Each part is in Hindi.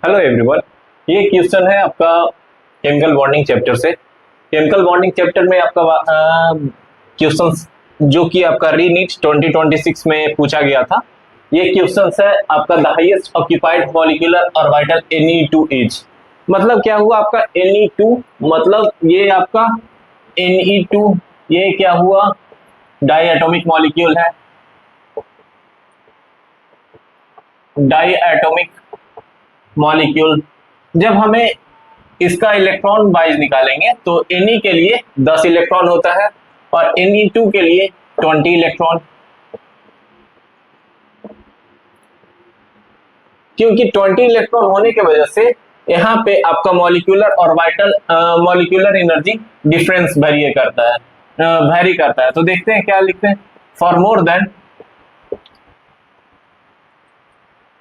हेलो एवरीवन, ये क्वेश्चन है आपका केमिकल बॉन्डिंग चैप्टर से। केमिकल बॉन्डिंग चैप्टर में आपका क्वेश्चन जो कि आपका रीनीट 2026 में पूछा गया था। ये क्वेश्चन है आपका the highest occupied molecular orbital Ne2 is. मतलब क्या हुआ आपका Ne2, मतलब ये आपका Ne2 ये क्या हुआ, डाई एटॉमिक मॉलिक्यूल है। डाई एटॉमिक मॉलिक्यूल, जब हमें इसका इलेक्ट्रॉन वाइज निकालेंगे तो Ne के लिए 10 इलेक्ट्रॉन होता है और Ne2 के लिए 20 इलेक्ट्रॉन। क्योंकि 20 इलेक्ट्रॉन होने की वजह से यहाँ पे आपका molecular orbital molecular energy difference vary करता है। तो देखते हैं क्या लिखते हैं।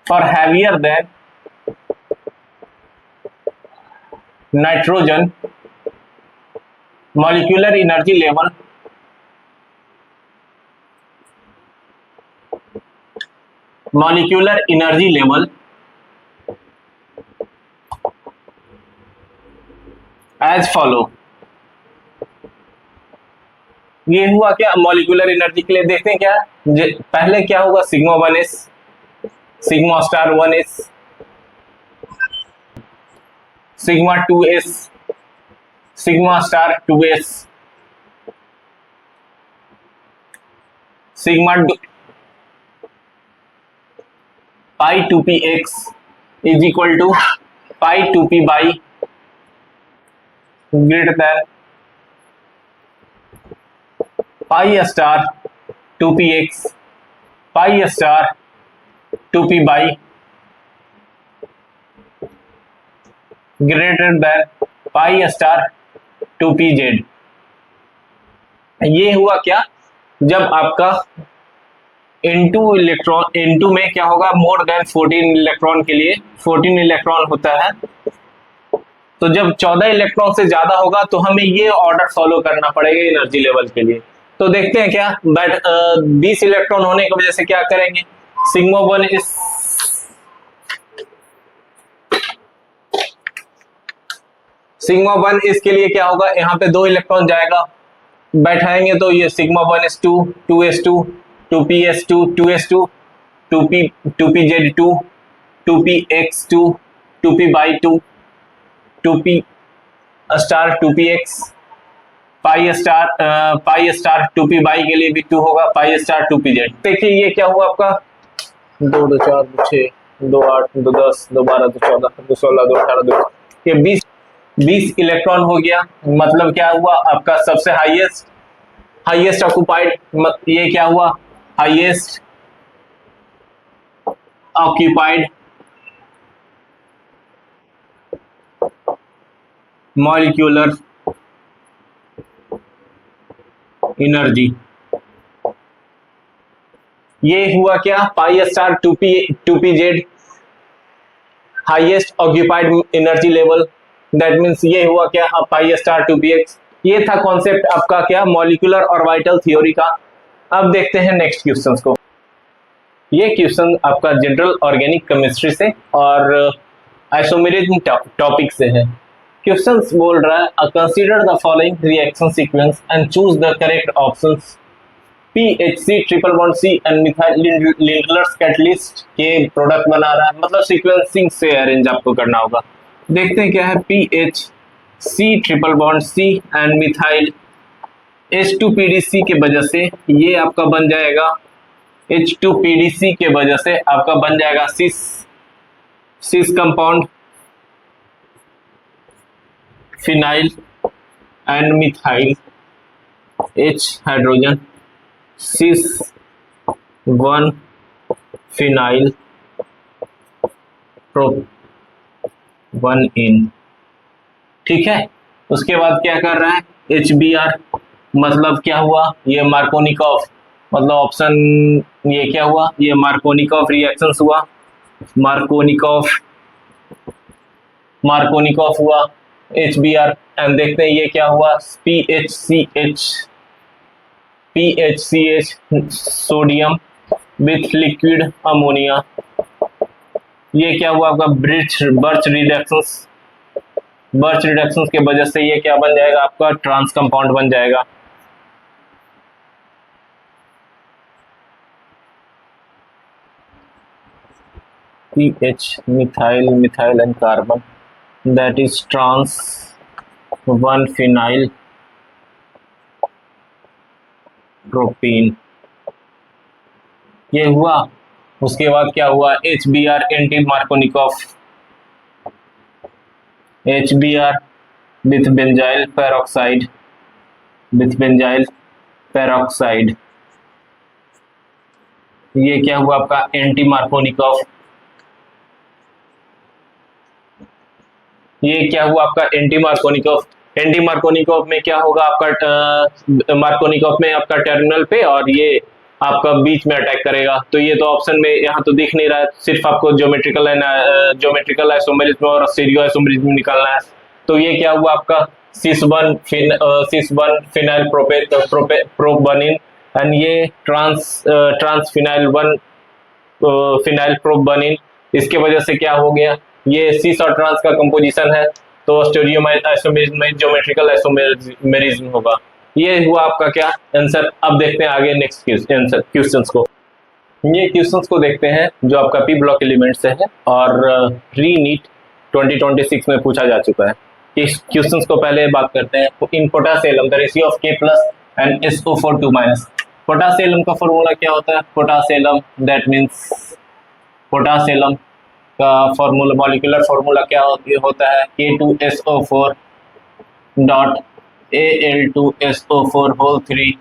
For heavier than nitrogen molecular energy level as follow. ये हुआ क्या मॉलिक्यूलर एनर्जी के लिए, देखते हैं क्या पहले क्या होगा। Sigma 1s, sigma star 1s, sigma 2s, sigma star 2s, sigma pi 2px is equal to pi 2p by greater than pi star 2px pi star 2p by greater than pi star 2pz। ये हुआ क्या, जब आपका N2 में क्या होगा, मोर देन 14 इलेक्ट्रॉन के लिए 14 इलेक्ट्रॉन होता है। तो जब 14 इलेक्ट्रॉन से ज्यादा होगा तो हमें ये ऑर्डर फॉलो करना पड़ेगा एनर्जी लेवल के लिए। तो देखते हैं क्या, बट 20 इलेक्ट्रॉन होने की वजह से क्या करेंगे, सिग्मा 1 इसके लिए क्या होगा, यहाँ पे 2 इलेक्ट्रॉन जाएगा, बैठाएंगे तो ये sigma 1s2 2s2 2ps2 2s2 2pz2 2px2 2p/2 2p star 2px pi star 2p by के लिए भी 2 होगा, पाई स्टार 2pz। देखिए ये क्या हुआ आपका 2 2 4 2 6 2 8 2 10 2 12 2 14 2 16 2 18 2, ये 20 इलेक्ट्रॉन हो गया। मतलब क्या हुआ आपका सबसे हाईएस्ट ऑक्यूपाइड, ये क्या हुआ हाईएस्ट ऑक्यूपाइड मॉलिक्यूलर एनर्जी। ये हुआ क्या, पाई star 2pz highest occupied energy level, that means ये हुआ क्या पाई स्टार 2px। ये था कॉन्सेप्ट आपका क्या मॉलिक्यूलर ऑर्बिटल थ्योरी का। अब देखते हैं नेक्स्ट क्वेश्चंस को। ये क्वेश्चन आपका जनरल ऑर्गेनिक केमिस्ट्री से और आइसोमेरिज्म टॉपिक से है। क्वेश्चंस बोल रहा है consider the following reaction sequence and choose the correct options. PHC triple bond C and methyl Lindlar's catalyst के प्रोडक्ट बना रहा है, मतलब सीक्वेंसिंग से अरेंज आपको करना होगा। देखते हैं क्या है, PHC triple bond C and methyl H2PDC के वजह से ये आपका बन जाएगा H2PDC के वजह से आपका बन जाएगा cis compound phenyl and methyl H hydrogen cis 1 phenyl prop 1 ene. ठीक है, उसके बाद क्या कर रहा है HBr, मतलब क्या हुआ ये मार्कोनिकॉफ, मतलब ऑप्शन ये क्या हुआ, ये मार्कोनिकॉफ रिएक्शंस हुआ, मार्कोनिकॉफ हुआ HBr। एंड देखते हैं ये क्या हुआ PHCH sodium with liquid ammonia ये क्या हुआ आपका बर्च रिडक्शंस, बर्च रिडक्शंस के वजह से ये क्या बन जाएगा आपका ट्रांस कंपाउंड बन जाएगा। PH methyl and carbon, that is trans 1 phenyl propene, ये हुआ। उसके बाद क्या हुआ, HBr anti Markovnikov, HBr with benzyl peroxide, with benzyl peroxide, ये क्या हुआ आपका एंटी मार्कोनिकॉफ। ये क्या हुआ आपका एंटी मार्कोनिकॉफ। एंटी मार्कोनिकॉफ में क्या होगा आपका, मार्कोनिकॉफ में आपका टर्मिनल पे और ये आपका बीच में अटैक करेगा। तो ये तो ऑप्शन में यहाँ तो दिख नहीं रहा है, सिर्फ आपको ज्योमेट्रिकल आइसोमेरिज्म और स्टीरियो आइसोमेरिज्म निकालना है। तो ये क्या हुआ आपका सिस वन फिनाइल प्रोपबनिन एंड ये ट्रांस फिनाइल 1 फिनाइल प्रोपबनिन, इसके वजह से क्या हो गया, ये सिस और ट्रांस का कंपोजिशन है तो स्टीरियो आइसोमेरिज्म में ज्योमेट्रिकल आइसोमेरिज्म होगा। ये हुआ आपका क्या आंसर। अब देखते हैं आगे नेक्स्ट क्वेश्चंस को। ये क्वेश्चंस को देखते हैं जो आपका पी ब्लॉक एलिमेंट से है और री नीट 2026 में पूछा जा चुका है। इस क्वेश्चंस को पहले बात करते हैं। तो in potassium the ratio of K plus and SO4 2 minus, potassium का फॉर्मूला क्या होता है, पोटासियम दैट मीन्स पोटासियम का फॉर्मूला, मॉलिक्यूलर फॉर्मूला क्या होता है, K2SO4 dot Al2SO4 whole 3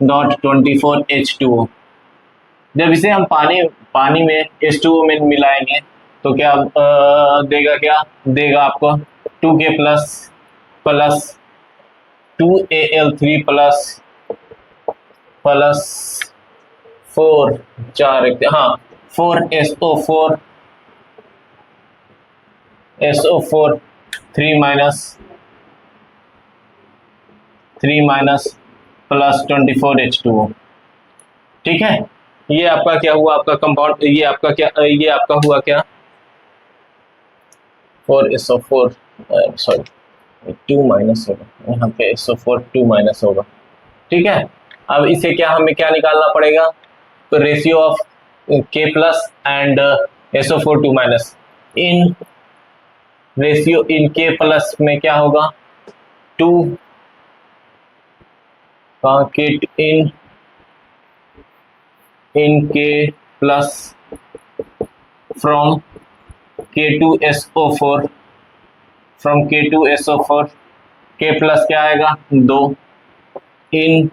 dot 24H2O। जब इसे हम पानी में H2O में मिलाएंगे तो क्या देगा, क्या देगा आपको 2K plus 2Al3 plus 4 SO4 3 minus plus 24H2O। ठीक है, ये आपका क्या हुआ आपका कंपाउंड, ये आपका हुआ क्या 4SO4 सॉरी 2 माइनस होगा, यहाँ पे SO4 2 माइनस होगा। ठीक है, अब इसे क्या हमें क्या निकालना पड़ेगा, तो ratio of K plus and SO4 2 minus, in ratio in K plus में क्या होगा 2 K in K plus from K2SO4 K plus क्या आएगा 2 इन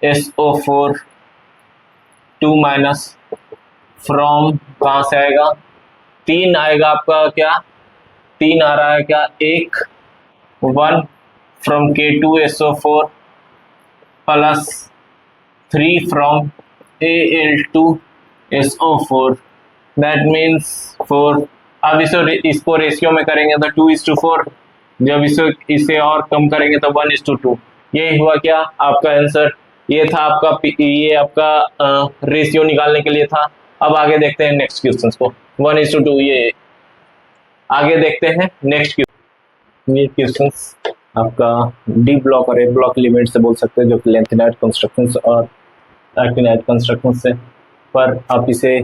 SO4 2 माइनस फ्रॉम, कहाँ से आएगा 3 आएगा आपका, क्या 3 आ रहा है क्या 1 from K2SO4 plus 3 from Al2SO4 that means 4। अब इसको रेशियो में करेंगे तो 2:4, जब इसे और कम करेंगे तो 1:2। ये हुआ क्या आपका आंसर। ये था आपका, ये आपका रेशियो निकालने के लिए था। अब आगे देखते हैं नेक्स्ट क्वेश्चंस को, 1:2। ये आगे देखते हैं नेक्स्ट क्वेश्चन। ये क्वेश्चंस आपका डी ब्लॉक और ए ब्लॉक एलिमेंट से बोल सकते हैं, जो कि लेंथेनाइड कंस्ट्रक्शंस और एक्टिनाइड कंस्ट्रक्शंस से, पर आप इसे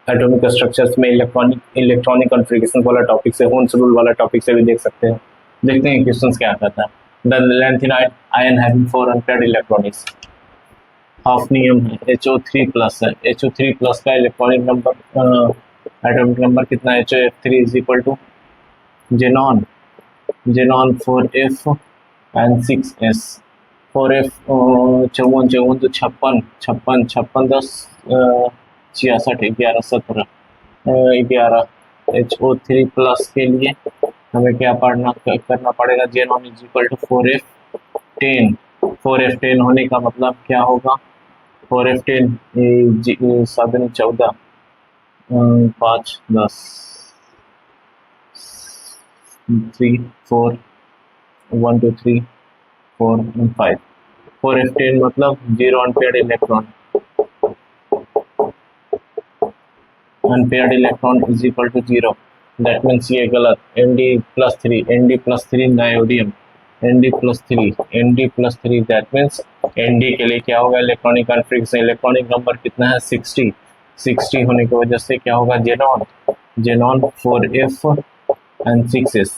एटॉमिक स्ट्रक्चर्स में इलेक्ट्रॉनिक कॉन्फ़िगरेशन वाला टॉपिक से, होन्स रूल वाला टॉपिक से भी देख सकते हैं। देखते हैं क्वेश्चंस क्या कहता है। The lanthanide ion having 4 unpaired electronics, hafnium है, HO3 प्लस है, HO3 प्लस का इलेक्ट्रॉनिक नंबर, एटॉमिक नंबर कितना है, HOF3 is equal to xenon 4F and 6S। 4F 54 तो 56 10 66 11 17 11। HO3 प्लस के लिए हमें क्या करना पड़ेगा, xenon is equal to 4F10। 4F10 होने का मतलब क्या होगा, 4F10 7 14 5 10 3 4 1 2 3 4 and 5। 4F10 मतलब 0 unpaired electron. Unpaired electron is equal to 0, that means ये गलत। Nd+3 नायोडियम, Nd+3 that means Nd के लिए क्या होगा इलेक्ट्रॉनिक कॉन्फ़िगरेशन, इलेक्ट्रॉनिक नंबर कितना है 60 होने की वजह से क्या होगा जेनॉन 4f एंड 6s,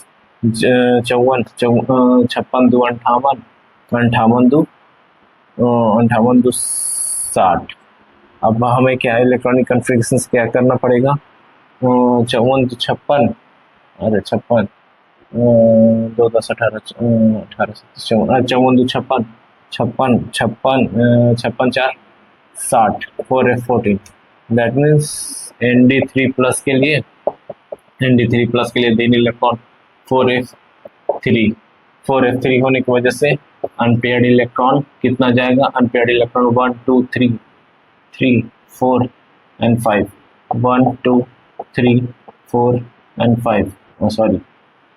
56 दो 58, 58 दो 60। अब हमें क्या है इलेक्ट्रॉनिक कॉन्फ़िगरेशन क्या करना पड़ेगा, 54 तो 56, अरे 56 दो 10 18 18 54 दो 56 56 56 56 4 60 4f14, that means Nd3 plus के लिए तीन इलेक्ट्रॉन 4f3 होने की वजह से अनपेयर्ड इलेक्ट्रॉन कितना जाएगा, unpaired electron 1 2 3 3 4 and 5, 1 2 3 4 and 5, sorry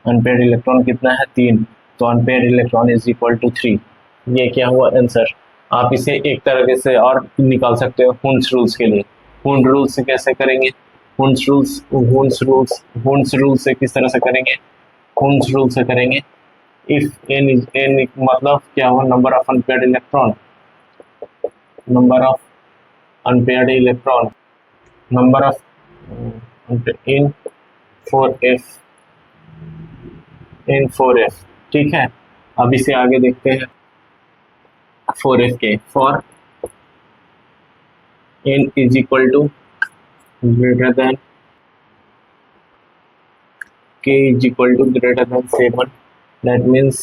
unpaired electron कितना है 3, तो unpaired electron is equal to 3। ये क्या हुआ आंसर। आप इसे एक तरह से और निकाल सकते हो हुंस रूल्स के लिए। हुंस रूल्स से कैसे करेंगे, हुंस रूल्स से किस तरह से करेंगे, हुंस रूल से करेंगे इफ एन मतलब क्या हुआ number of unpaired electron, number of unpaired electron, number of in 4f, ठीक है। अब इसे आगे देखते हैं 4f के, for n is equal to greater than k is equal to greater than 7, that means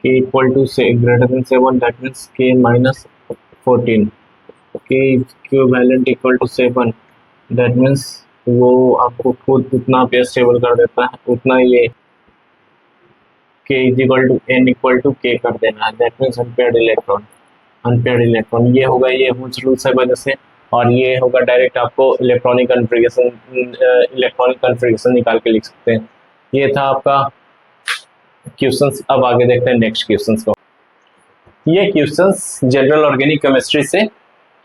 k equal to say greater than 7, that means k minus 14, k equivalent equal to 7, that means वो आपको खुद उतना पे स्टेबल कर देता है, उतना ये k is equal to n equal to k कर देना है, that means अनपेयर्ड इलेक्ट्रॉन ये होगा, ये हुंस रूल से वजह से, और ये होगा डायरेक्ट आपको इलेक्ट्रॉनिक कॉन्फ़िगरेशन निकाल के लिख सकते हैं। ये था आपका क्वेश्चंस। अब आगे देखते हैं नेक्स्ट क्वेश्चंस को। ये क्वेश्चंस जनरल ऑर्गेनिक केमिस्ट्री से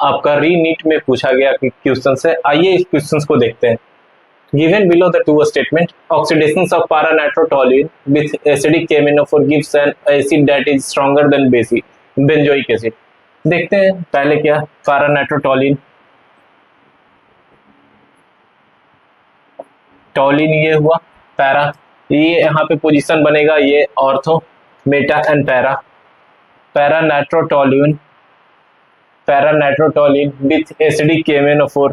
आपका रीनीट में पूछा गया क्वेश्चंस है। आइए इस क्वेश्चंस को देखते हैं। Given below the two statement, oxidations of para-nitrotoluene with acidic KMnO4 gives an acid that is stronger than benzoic acid। देखते हैं पहले क्या para-nitrotoluene, टॉलिन ये हुआ पैरा, ये यहाँ पे पोजीशन बनेगा ये ortho Meta and para nitrotoluene with acidic KMnO4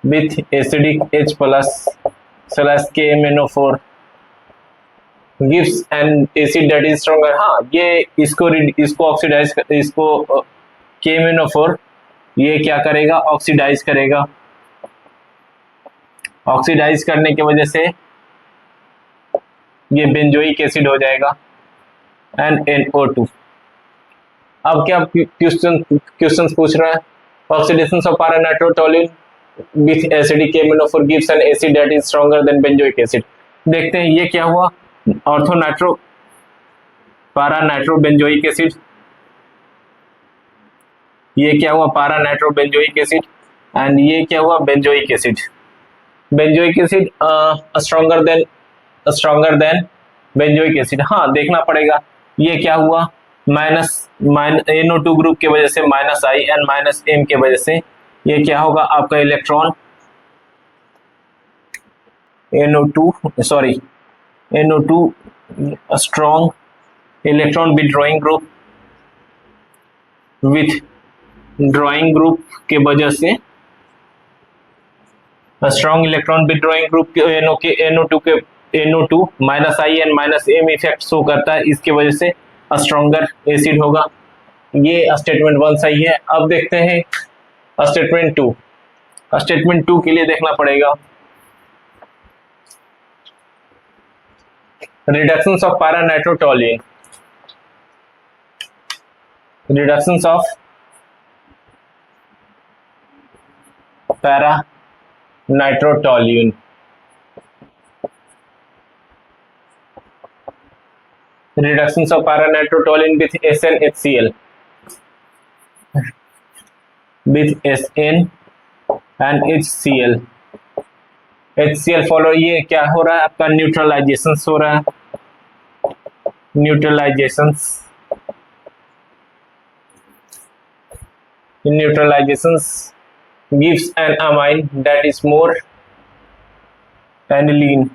with acidic H plus KMnO4 gives an acid that is stronger. हाँ, ये इसको ऑक्सीडाइज, इसको KMnO4 ये क्या करेगा, ऑक्सीडाइज करेगा। ऑक्सीडाइज करने की वजह से ये बेंजोइक एसिड हो जाएगा NaO2। अब क्या क्वेश्चन पूछ रहा है, oxidation of para-nitrotoluene with acidic KMnO4 gives an acid that is stronger than benzoic acid. देखते हैं ये क्या हुआ, ऑर्थो para-nitro बेंजोइक एसिड, ये क्या हुआ para-nitro बेंजोइक एसिड, एंड ये क्या हुआ benzoic acid stronger than benzoic acid. हाँ, देखना पड़ेगा ये क्या हुआ, NO2 ग्रुप की वजह से -I एंड -M की वजह से ये क्या होगा आपका electron NO2 strong electron withdrawing group के वजह से, strong electron withdrawing group NO2 -I and -M effect show करता है, इसकी वजह से स्ट्रॉन्गर एसिड होगा। ये स्टेटमेंट 1 सही है। अब देखते हैं स्टेटमेंट 2। स्टेटमेंट 2 के लिए देखना पड़ेगा reductions of para-nitrotoluene, reductions of para-nitrotoluene, reductions of para-nitrotoluene with SnHCl, with SnHCl and HCl। HCl follow, ये क्या हो रहा है आपका, न्यूट्रलाइजेशन हो रहा है, न्यूट्रलाइजेशंस gives an amine that is more aniline।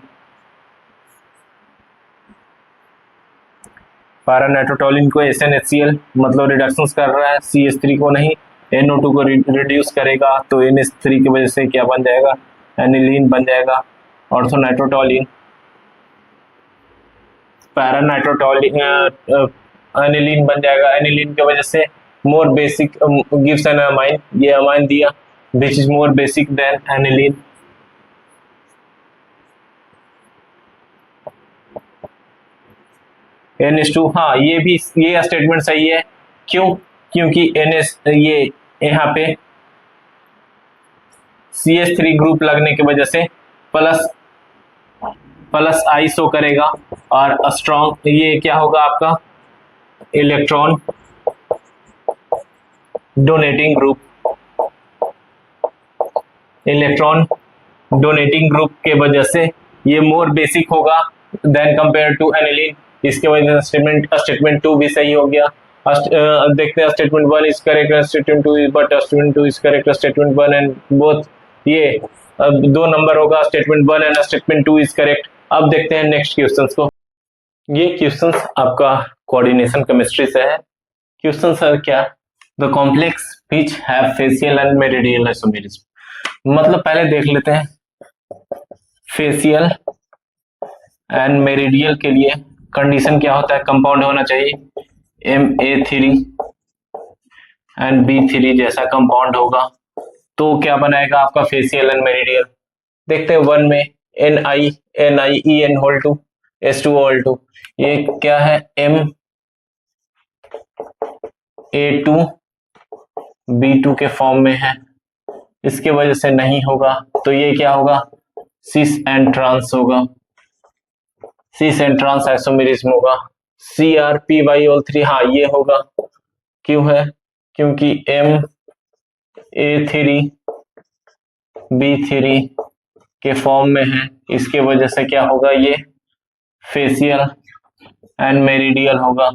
पैरानाइट्रोटोलिन को SnHCl मतलब रिडक्शन कर रहा है, CH3 को नहीं, NO2 को रिड्यूस करेगा, तो NH3 की वजह से क्या बन जाएगा, एनिलीन बन जाएगा। ऑर्थोनाइट्रोटोलिन, पैरानाइट्रोटोलिन एनिलीन बन जाएगा, एनिलीन की वजह से more basic gives an amine, ये अमाइन दिया which is more basic than aniline. NH2, हाँ ये भी, ये स्टेटमेंट सही है, क्यों, क्योंकि NH ये यहाँ पे CH3 ग्रुप लगने की वजह से प्लस आई शो करेगा, और स्ट्रॉन्ग, ये क्या होगा आपका, electron donating group, electron donating group के वजह से ये मोर बेसिक होगा देन कंपेयर टू एनिलीन। इसके वजह से स्टेटमेंट 2 भी सही हो गया। देखते हैं statement 1 is correct, statement 2 but statement 2 is correct, statement 1 and both, ये 2 नंबर होगा, statement 1 and statement 2 is correct. अब देखते हैं नेक्स्ट क्वेश्चंस को। ये क्वेश्चंस आपका कोऑर्डिनेशन केमिस्ट्री से है। क्वेश्चन सर क्या, the complex which have facial and meridional isomerism, मतलब पहले देख लेते हैं फेशियल एंड मेरिडियल के लिए कंडीशन क्या होता है, कंपाउंड होना चाहिए Ma3 एंड B3 जैसा कंपाउंड होगा, तो क्या बनाएगा आपका फेशियल एंड मेरिडियल। देखते हैं 1 में NiEN2 H2O2, ये क्या है Ma2B2 के फॉर्म में है, इसके वजह से नहीं होगा, तो ये क्या होगा, सिस एंड ट्रांस होगा, सिस एंड ट्रांस आइसोमेरिज्म होगा। CrPyOL3, हाँ ये होगा, क्यों है, क्योंकि Ma3B3 के फॉर्म में है, इसके वजह से क्या होगा, ये फेशियल एंड मेरिडियल होगा,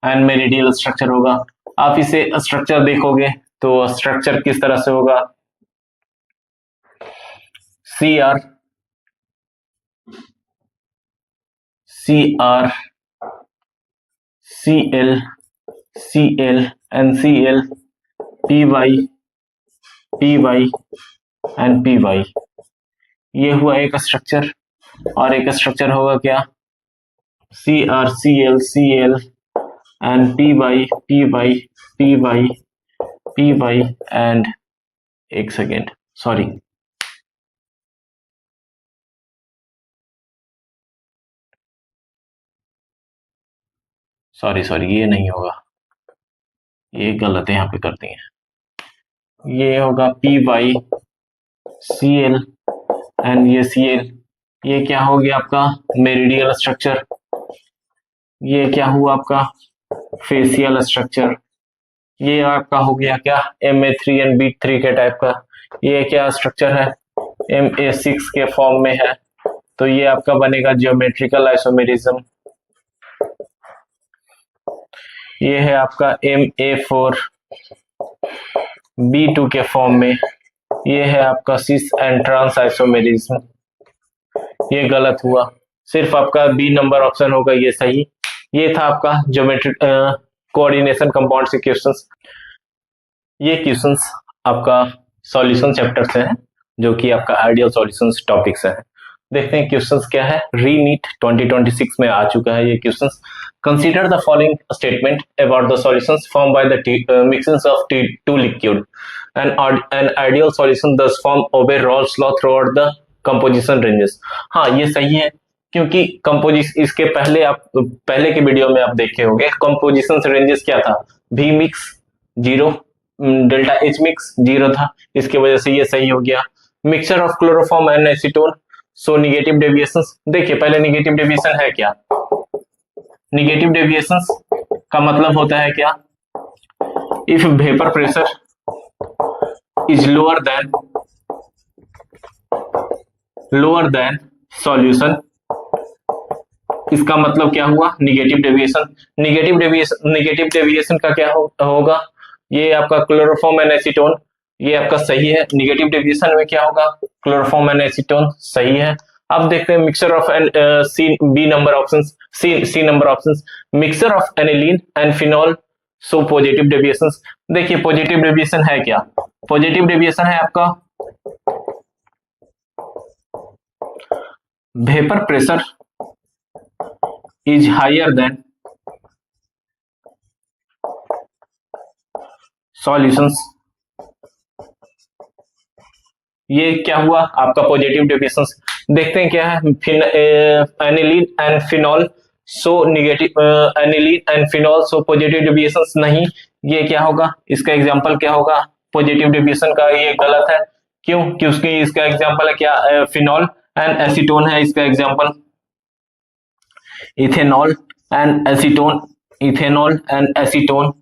एंड मेरिडियल स्ट्रक्चर होगा। आप इसे स्ट्रक्चर देखोगे तो स्ट्रक्चर किस तरह से होगा, Cr Cl Cl and Cl, Py and Py, ये हुआ एक स्ट्रक्चर, और एक स्ट्रक्चर होगा क्या, CrCl Cl and Py and, एक सेकेंड सॉरी, ये नहीं होगा, ये गलत है, यहाँ पे करते हैं, ये होगा Py Cl एंड ये Cl, ये क्या हो गया आपका मेरिडियल स्ट्रक्चर, ये क्या हुआ आपका फेशियल स्ट्रक्चर, ये आपका हो गया क्या Ma3 एंड B3 के टाइप का, ये क्या स्ट्रक्चर है Ma6 के फॉर्म में है, तो ये आपका बनेगा ज्योमेट्रिकल आइसोमेरिज्म। ये है आपका Ma4 B2 के फॉर्म में, ये है आपका सिस एंड ट्रांस आइसोमेरिज्म, ये गलत हुआ, सिर्फ आपका बी नंबर ऑप्शन होगा ये सही। ये था आपका ज्योमेट्रिक कोऑर्डिनेशन कंपाउंड से क्वेश्चंस। ये क्वेश्चंस आपका सॉल्यूशन चैप्टर से है, जो कि आपका आइडियल सॉल्यूशंस टॉपिक से है। देखते हैं क्वेश्चंस क्या है, रीनीट 2026 में आ चुका है ये questions. Consider the following statement about the solutions form by the mixing of two liquid an ideal solution does form obey Raoult's law throughout the composition ranges. हाँ ये सही है, क्योंकि कंपोजिशन, इसके पहले आप पहले के वीडियो में आप देखे होंगे कंपोजिशन रेंजेस क्या था, V mix 0, delta H mix 0 था, इसके वजह से ये सही हो गया। Mixture of chloroform and acetone so negative deviations, देखिए पहले निगेटिव डेविएशन है क्या, निगेटिव डेविएशंस का मतलब होता है क्या, if vapour pressure is lower than solution. इसका मतलब क्या हुआ, निगेटिव डेविएशन। निगेटिव डेविएशन का क्या होगा, ये आपका क्लोरोफॉर्म एंड एसीटोन, ये आपका सही है। निगेटिव डेविएशन में क्या होगा, क्लोरोफॉर्म एंड एसीटोन सही है। अब देखते हैं mixture of C number options, mixture of aniline and phenol so positive deviations. देखिए पॉजिटिव डेविएशन है क्या, पॉजिटिव डेविएशन है आपका vapour pressure is higher than solutions. ये क्या हुआ आपका पॉजिटिव डेविएशंस। देखते हैं क्या है, aniline and phenol so negative, aniline and phenol so positive deviations नहीं, ये क्या होगा, इसका एग्जांपल क्या होगा, पॉजिटिव डेविएशन का ये गलत है। क्यों, क्योंकि इसका एग्जांपल है क्या, फिनॉल एंड एसीटोन है इसका example. Ethanol and acetone, ethanol and acetone,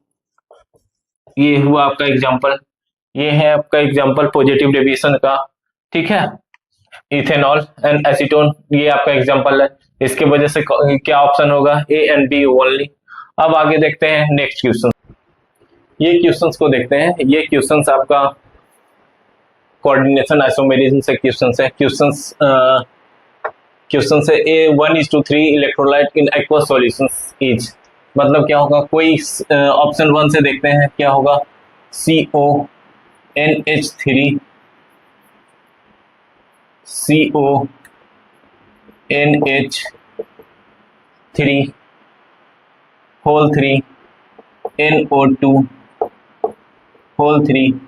ये हुआ आपका एग्जांपल, ये है आपका एग्जांपल पॉजिटिव डेविएशन का, ठीक है। इथेनॉल एंड एसीटोन ये आपका एग्जांपल है, इसके वजह से क्या ऑप्शन होगा, ए एंड बी ओनली। अब आगे देखते हैं नेक्स्ट क्वेश्चन। ये क्वेश्चंस को देखते हैं, ये क्वेश्चंस आपका कोऑर्डिनेशन आइसोमेरिज्म से क्वेश्चंस है। क्वेश्चन से ए 1:3 electrolyte in aqueous solutions is, मतलब क्या होगा, कोई ऑप्शन 1 से देखते हैं क्या होगा, CONH3 होल 3 NO2 होल 3,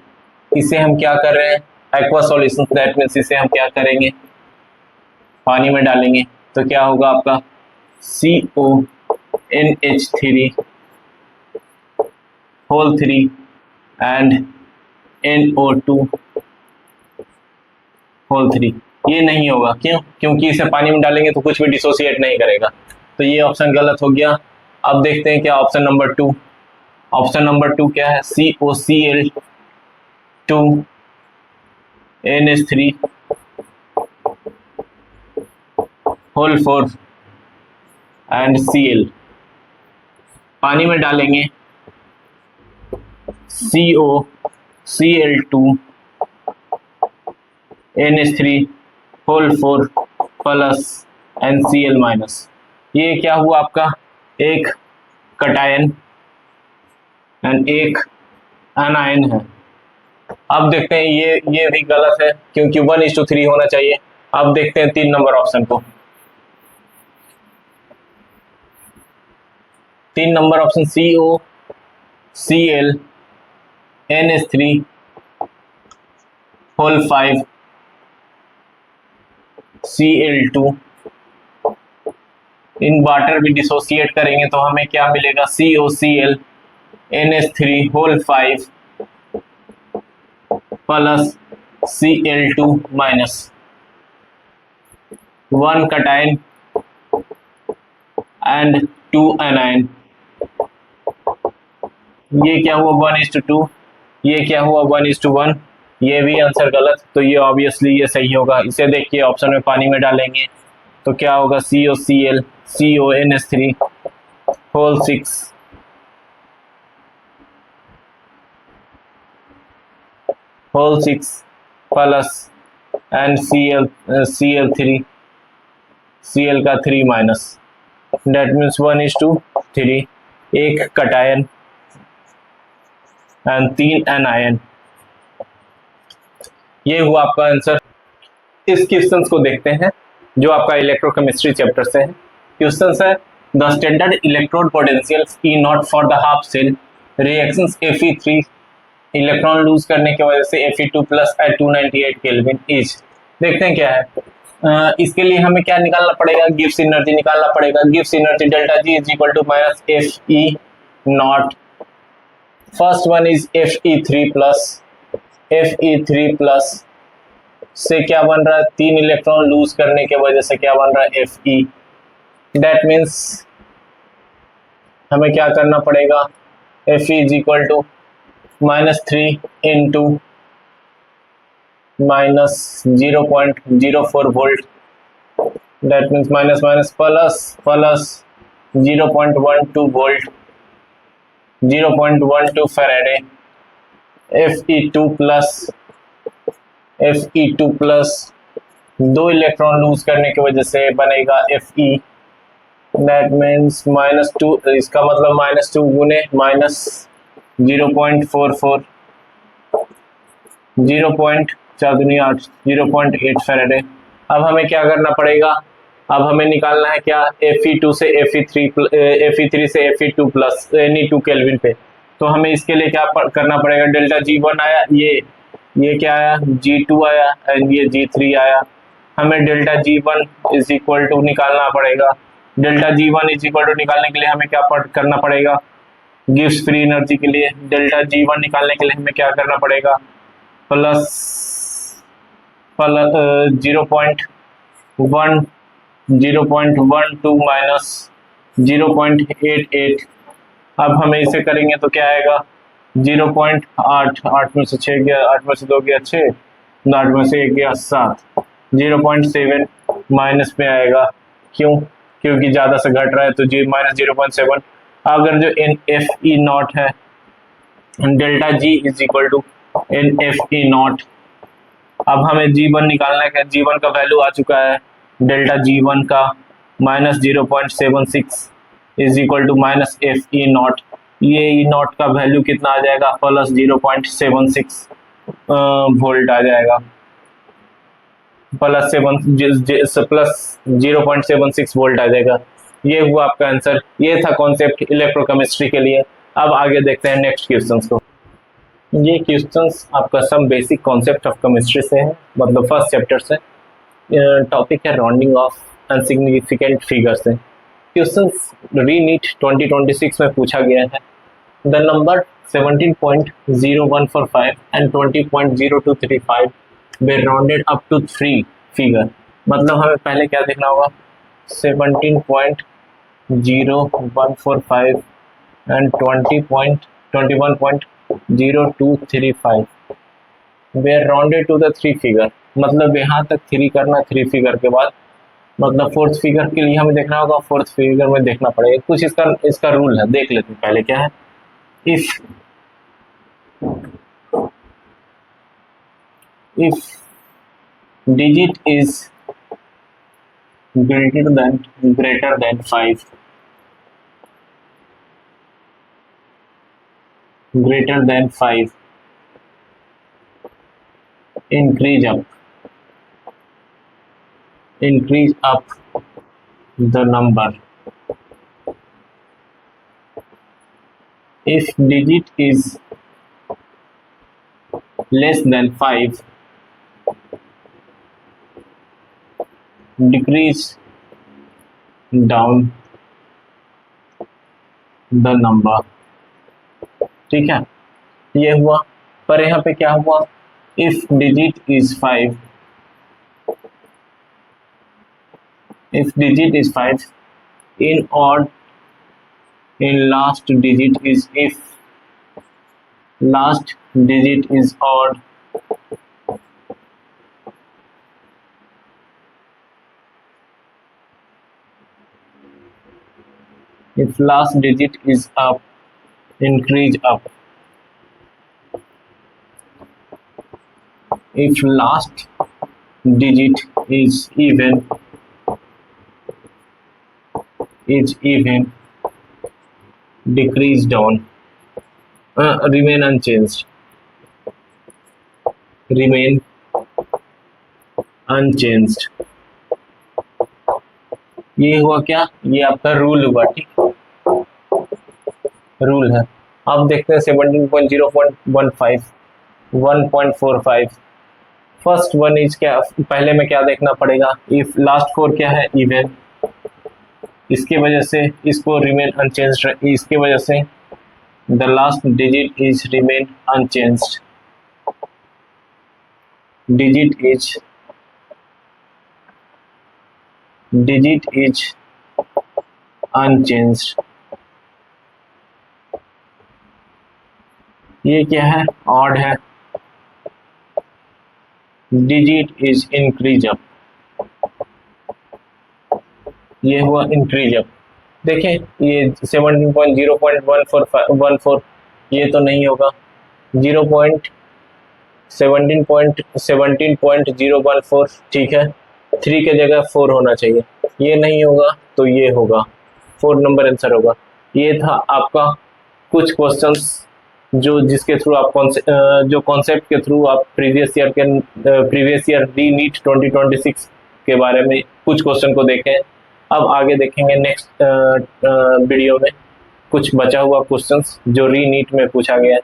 इसे हम क्या कर रहे हैं, एक्वा सॉल्यूशन, दैट मींस इसे हम क्या करेंगे, पानी में डालेंगे, तो क्या होगा आपका CONH3 whole 3 and NO2 whole 3। ये नहीं होगा, क्यों, क्योंकि इसे पानी में डालेंगे तो कुछ भी डिसोसिएट नहीं करेगा, तो ये ऑप्शन गलत हो गया। अब देखते हैं क्या ऑप्शन नंबर 2, ऑप्शन नंबर 2 क्या है, COCl2 NH3 whole 4 and Cl, पानी में डालेंगे COCl2 NH3 whole 4 plus NCl minus, ये क्या हुआ आपका, एक कटायन एंड एक एनायन है। अब देखते हैं ये भी गलत है, क्योंकि 1:3 होना चाहिए। अब देखते हैं 3 नंबर ऑप्शन को, 3 number option COCl NH3 whole 5 Cl2, in water भी डिसोसिएट करेंगे तो हमें क्या मिलेगा, COCl NH3 whole 5 plus Cl2 minus 1 cation and 2 anion, ये क्या हुआ 1:2, ये क्या हुआ 1:1, ये भी आंसर गलत, तो ये ऑब्वियसली ये सही होगा। इसे देखिए ऑप्शन में पानी में डालेंगे तो क्या होगा, COCl CONH3 whole 6 whole 6 plus and Cl3 Cl का 3 माइनस, डेट मीन्स 1:3, एक कटायन एंड 3 एनायन, ये हुआ आपका आंसर। इस क्वेश्चन को देखते हैं जो आपका इलेक्ट्रोकेमिस्ट्री चैप्टर से है। क्वेश्चन है, the standard electrode potential E0 for the half cell reactions Fe3 electron lose करने की वजह से Fe2 plus eight 298 kelvin is. देखते हैं क्या है, इसके लिए हमें क्या निकालना पड़ेगा, गिब्स एनर्जी निकालना पड़ेगा। Gibbs energy delta G is equal to minus Fe0, first one is Fe3 plus से क्या बन रहा है, 3 इलेक्ट्रॉन लूज करने के वजह से क्या बन रहा है, Fe, दैट मीन्स हमें क्या करना पड़ेगा, Fe is equal to -3 into minus 0.04 volt, that means minus minus plus 0.12 volt, 0.12 faraday, Fe2 plus दो इलेक्ट्रॉन लूज करने की वजह से बनेगा Fe, दैट मीन्स -2, इसका मतलब -2 गुने माइनस 0.44, 0.4 0.8 फैराडे। अब हमें क्या करना पड़ेगा, अब हमें निकालना है क्या, Fe2 से Fe3 से Fe2 प्लस Ne2 केल्विन पे। तो हमें इसके लिए क्या करना पड़ेगा, डेल्टा G1 आया, ये क्या आया, G2 आया एंड ये G3 आया। हमें delta G1 is equal to निकालना पड़ेगा। Delta G1 is equal to निकालने के लिए हमें क्या करना पड़ेगा, गिव्स फ्री एनर्जी के लिए डेल्टा G1 निकालने के लिए हमें क्या करना पड़ेगा, प्लस 0.12 माइनस 0.88। अब हमें इसे करेंगे तो क्या आएगा, 0.8, 8 में से 6 गया, 8 में से 2 गया 6, 8 में से 1 गया 7, 0.7 माइनस में आएगा। क्यों, क्योंकि ज़्यादा से घट रहा है तो जी माइनस 0.7। अगर जो एन एफ ई नॉट है, delta G is equal to N F E naught. अब हमें G1 निकालना है, G1 का वैल्यू आ चुका है, डेल्टा G1 का -0.76 is equal to minus F E naught. ये ई नॉट का वैल्यू कितना आ जाएगा, प्लस 0.76 वोल्ट आ जाएगा, प्लस 0.76 वोल्ट आ जाएगा। ये हुआ आपका आंसर। ये था कॉन्सेप्ट इलेक्ट्रोकेमिस्ट्री के लिए। अब आगे देखते हैं नेक्स्ट क्वेश्चंस को। ये क्वेश्चंस आपका सब बेसिक कॉन्सेप्ट ऑफ केमिस्ट्री से है, मतलब फर्स्ट चैप्टर से। टॉपिक है राउंडिंग ऑफ अनसिग्निफिकेंट फिगर से। क्वेश्चंस रीनीट 2026 में पूछा गया है। The number 17.0145 and 20.0235 they rounded up to 3 figure. मतलब हमें पहले क्या देखना होगा, 17.0145 and 20.21.0235 they rounded to the 3 figure. मतलब यहाँ तक 3 करना, 3 फिगर के बाद मतलब फोर्थ फिगर के लिए हमें देखना होगा, फोर्थ फिगर में देखना पड़ेगा कुछ। इसका रूल है, देख लेते हैं पहले क्या है। if digit is greater than 5, increase up the number. If digit is less than 5, decrease down the number। ठीक है, ये हुआ। पर यहाँ पे क्या हुआ, if digit is 5, in odd, in last digit is, if last digit is odd, if last digit is up, increase up। if last digit is even, decrease down। remain unchanged, ये हुआ क्या, ये आपका रूल हुआ। ठीक, रूल है। अब देखते हैं 17.0.15 1.45। फर्स्ट वन इज क्या, पहले में क्या देखना पड़ेगा, इफ लास्ट 4 क्या है, इवन, इसके वजह से इसको रिमेन अनचेंज्ड, इसके वजह से the last digit is remain unchanged, digit is unchanged. ये क्या है, ऑड है, डिजिट इज इंक्रीज अप, ये हुआ इंक्रीज अप। देखें ये 17.0.14 ये तो नहीं होगा, 17.014 ठीक है, 3 के जगह 4 होना चाहिए, ये नहीं होगा तो ये होगा 4 नंबर आंसर होगा। ये था आपका कुछ क्वेश्चंस जो जिसके थ्रू आप जो कॉन्सेप्ट के थ्रू आप प्रीवियस ईयर री नीट 2026 के बारे में कुछ क्वेश्चन को देखें। अब आगे देखेंगे नेक्स्ट वीडियो में कुछ बचा हुआ क्वेश्चंस जो री नीट में पूछा गया है।